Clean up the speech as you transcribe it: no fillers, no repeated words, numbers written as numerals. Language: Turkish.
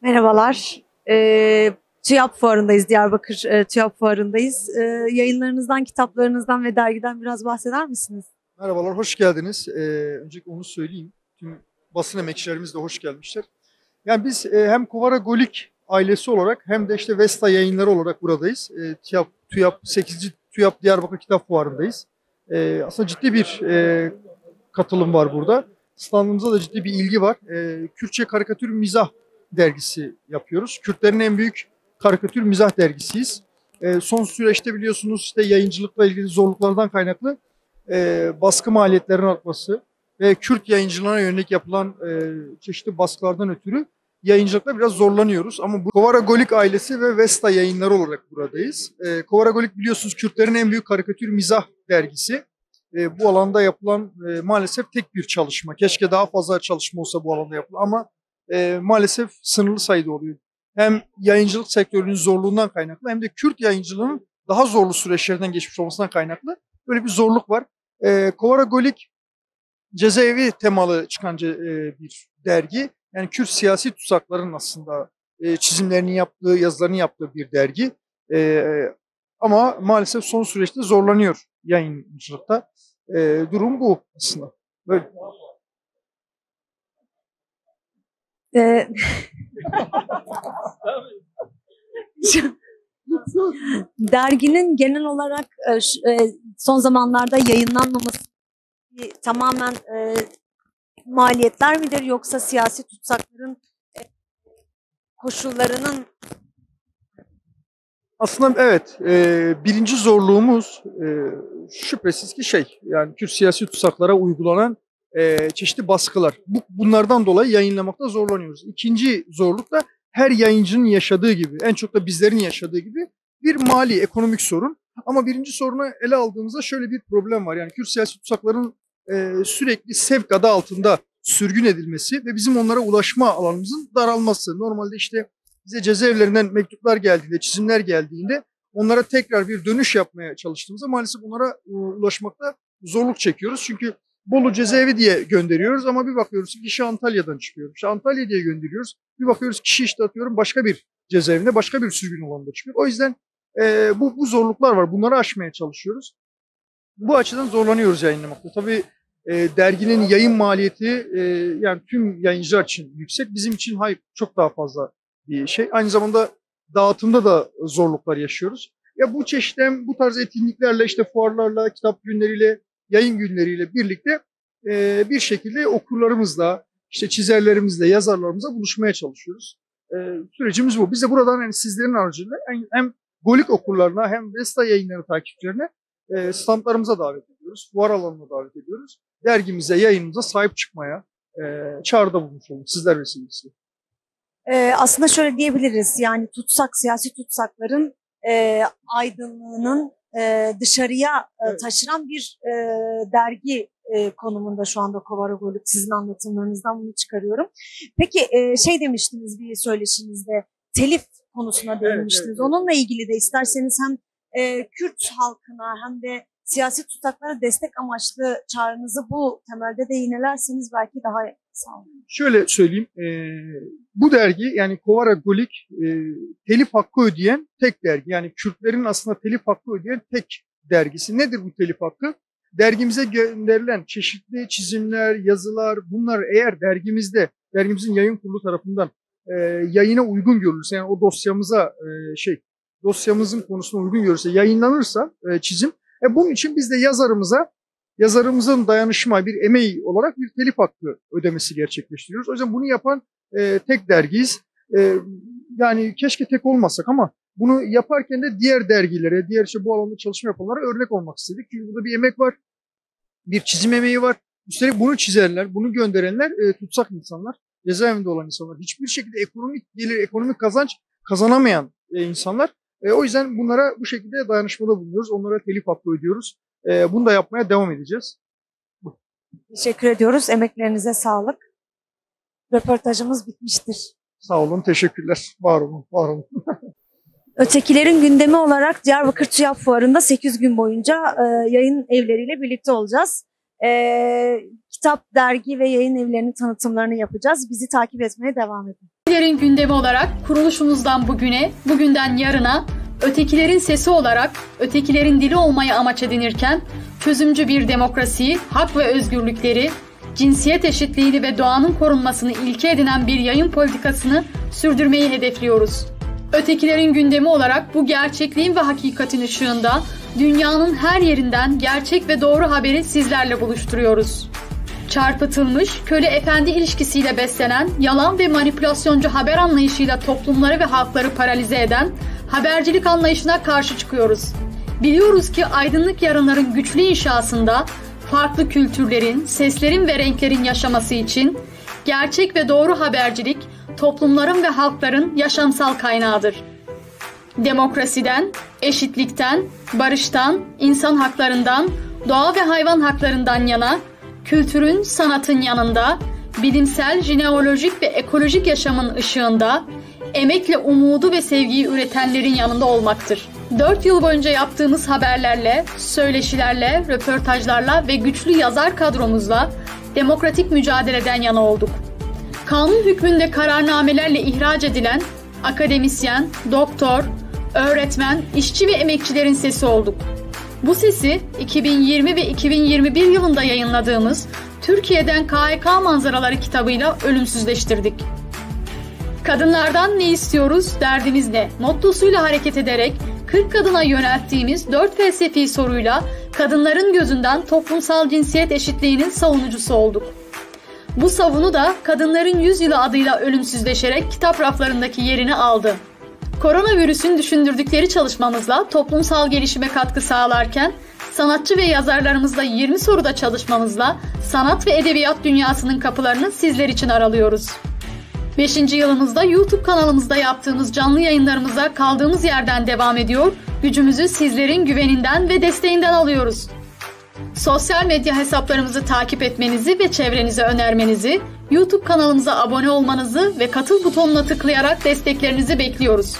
Merhabalar. TÜYAP Fuarı'ndayız, Diyarbakır TÜYAP Fuarı'ndayız. Yayınlarınızdan, kitaplarınızdan ve dergiden biraz bahseder misiniz? Merhabalar, hoş geldiniz. Öncelikle onu söyleyeyim. Tüm basın emekçilerimiz de hoş gelmişler. Yani biz hem Kovara Golik ailesi olarak hem de işte Vesta yayınları olarak buradayız. TÜYAP 8. TÜYAP Diyarbakır Kitap Fuarı'ndayız. Aslında ciddi bir katılım var burada. Standımıza da ciddi bir ilgi var. Kürtçe Karikatür Mizah dergisi yapıyoruz. Kürtlerin en büyük karikatür mizah dergisiyiz. Son süreçte biliyorsunuz işte yayıncılıkla ilgili zorluklardan kaynaklı baskı maliyetlerinin artması ve Kürt yayıncılarına yönelik yapılan çeşitli baskılardan ötürü yayıncılıkta biraz zorlanıyoruz. Ama bu Kovara Golik ailesi ve Vesta yayınları olarak buradayız. Kovara Golik biliyorsunuz Kürtlerin en büyük karikatür mizah dergisi. Bu alanda yapılan maalesef tek bir çalışma. Keşke daha fazla çalışma olsa bu alanda yapılan ama maalesef sınırlı sayıda oluyor. Hem yayıncılık sektörünün zorluğundan kaynaklı hem de Kürt yayıncılığının daha zorlu süreçlerden geçmiş olmasından kaynaklı böyle bir zorluk var. Kovara Golik cezaevi temalı çıkan bir dergi. Yani Kürt siyasi tutsakların aslında çizimlerini yaptığı, yazılarını yaptığı bir dergi. Ama maalesef son süreçte zorlanıyor yayıncılıkta. Durum bu aslında. Böyle. Ee, Derginin genel olarak son zamanlarda yayınlanmaması tamamen maliyetler midir yoksa siyasi tutsakların koşullarının? Aslında evet, birinci zorluğumuz şüphesiz ki yani Kürt siyasi tutsaklara uygulanan çeşitli baskılar. Bunlardan dolayı yayınlamakta zorlanıyoruz. İkinci zorluk da her yayıncının yaşadığı gibi, en çok da bizlerin yaşadığı gibi bir mali, ekonomik sorun. Ama birinci sorunu ele aldığımızda şöyle bir problem var. Yani Kürt siyasi tutsakların sürekli sevk adı altında sürgün edilmesi ve bizim onlara ulaşma alanımızın daralması. Normalde işte bize cezaevlerinden mektuplar geldiğinde, çizimler geldiğinde onlara tekrar bir dönüş yapmaya çalıştığımızda maalesef onlara ulaşmakta zorluk çekiyoruz. Çünkü Bolu cezaevi diye gönderiyoruz ama bir bakıyoruz ki kişi Antalya'dan çıkıyor. İşte Antalya diye gönderiyoruz. Bir bakıyoruz kişi işte atıyorum başka bir cezaevinde, başka bir sürgün alanında çıkıyor. O yüzden bu zorluklar var. Bunları aşmaya çalışıyoruz. Bu açıdan zorlanıyoruz yayınlamakta. Tabii derginin yayın maliyeti yani tüm yayıncılar için yüksek. Bizim için hayır, çok daha fazla bir şey. Aynı zamanda dağıtımda da zorluklar yaşıyoruz. Ya bu çeşit hem bu tarz etkinliklerle işte fuarlarla, kitap günleriyle, yayın günleriyle birlikte bir şekilde okurlarımızla, işte çizerlerimizle, yazarlarımızla buluşmaya çalışıyoruz. Sürecimiz bu. Biz de buradan yani sizlerin aracılığıyla hem Golik okurlarına hem Vesta yayınları takipçilerine standlarımıza davet ediyoruz. Fuar alanına davet ediyoruz. Dergimize, yayınımıza sahip çıkmaya çağrıda bulmuş olduk sizler vesilesiyle. Aslında şöyle diyebiliriz, yani siyasi tutsakların aydınlığının dışarıya taşıran bir dergi konumunda şu anda Kovara Golik. Sizin anlatımlarınızdan bunu çıkarıyorum. Peki şey demiştiniz bir söyleşinizde, telif konusuna değinmiştiniz. Evet. Onunla ilgili de isterseniz hem Kürt halkına hem de siyasi tutsaklara destek amaçlı çağrınızı bu temelde de yinelerseniz belki daha sağ olun. Şöyle söyleyeyim, bu dergi yani Kovara Golik telif hakkı ödeyen tek dergi. Yani Kürtlerin aslında telif hakkı ödeyen tek dergisi. Nedir bu telif hakkı? Dergimize gönderilen çeşitli çizimler, yazılar bunlar eğer dergimizin yayın kurulu tarafından yayına uygun görülürse yani o dosyamızın konusuna uygun görülürse yayınlanırsa çizim bunun için biz de yazarımızın dayanışma bir emeği olarak bir telif hakkı ödemesi gerçekleştiriyoruz. O yüzden bunu yapan tek dergiyiz. Yani keşke tek olmasak ama bunu yaparken de diğer dergilere, diğer işte bu alanda çalışma yapanlara örnek olmak istedik. Çünkü burada bir emek var, bir çizim emeği var. Üstelik bunu çizenler, bunu gönderenler tutsak insanlar, cezaevinde olan insanlar. Hiçbir şekilde ekonomik gelir, ekonomik kazanç kazanamayan insanlar. O yüzden bunlara bu şekilde dayanışmada bulunuyoruz. Onlara telif hakkı ödüyoruz. Bunu da yapmaya devam edeceğiz. Teşekkür ediyoruz. Emeklerinize sağlık. Röportajımız bitmiştir. Sağ olun, teşekkürler. Var olun, var olun. Ötekilerin gündemi olarak Diyarbakır TÜYAP Fuarı'nda 8 gün boyunca yayın evleriyle birlikte olacağız. kitap, dergi ve yayın evlerinin tanıtımlarını yapacağız. Bizi takip etmeye devam edin. Ötekilerin gündemi olarak kuruluşumuzdan bugüne, bugünden yarına, ötekilerin sesi olarak ötekilerin dili olmayı amaç edinirken, çözümcü bir demokrasiyi, hak ve özgürlükleri, cinsiyet eşitliğini ve doğanın korunmasını ilke edinen bir yayın politikasını sürdürmeyi hedefliyoruz. Ötekilerin gündemi olarak bu gerçekliğin ve hakikatin ışığında dünyanın her yerinden gerçek ve doğru haberi sizlerle buluşturuyoruz. Çarpıtılmış, köle-efendi ilişkisiyle beslenen, yalan ve manipülasyoncu haber anlayışıyla toplumları ve halkları paralize eden habercilik anlayışına karşı çıkıyoruz. Biliyoruz ki aydınlık yarınların güçlü inşasında farklı kültürlerin, seslerin ve renklerin yaşaması için gerçek ve doğru habercilik toplumların ve halkların yaşamsal kaynağıdır. Demokrasiden, eşitlikten, barıştan, insan haklarından, doğa ve hayvan haklarından yana, kültürün, sanatın yanında, bilimsel, jeneolojik ve ekolojik yaşamın ışığında, emekle umudu ve sevgiyi üretenlerin yanında olmaktır. 4 yıl boyunca yaptığımız haberlerle, söyleşilerle, röportajlarla ve güçlü yazar kadromuzla demokratik mücadeleden yana olduk. Kanun hükmünde kararnamelerle ihraç edilen akademisyen, doktor, öğretmen, işçi ve emekçilerin sesi olduk. Bu sesi 2020 ve 2021 yılında yayınladığımız Türkiye'den KHK Manzaraları kitabıyla ölümsüzleştirdik. Kadınlardan ne istiyoruz, derdimiz ne? Mottosuyla hareket ederek 40 kadına yönelttiğimiz 4 felsefi soruyla kadınların gözünden toplumsal cinsiyet eşitliğinin savunucusu olduk. Bu savunu da Kadınların Yüzyılı adıyla ölümsüzleşerek kitap raflarındaki yerini aldı. Koronavirüsün düşündürdükleri çalışmamızla toplumsal gelişime katkı sağlarken, sanatçı ve yazarlarımızla 20 soruda çalışmamızla sanat ve edebiyat dünyasının kapılarını sizler için aralıyoruz. 5. yılımızda YouTube kanalımızda yaptığımız canlı yayınlarımıza kaldığımız yerden devam ediyor, gücümüzü sizlerin güveninden ve desteğinden alıyoruz. Sosyal medya hesaplarımızı takip etmenizi ve çevrenize önermenizi, YouTube kanalımıza abone olmanızı ve katıl butonuna tıklayarak desteklerinizi bekliyoruz.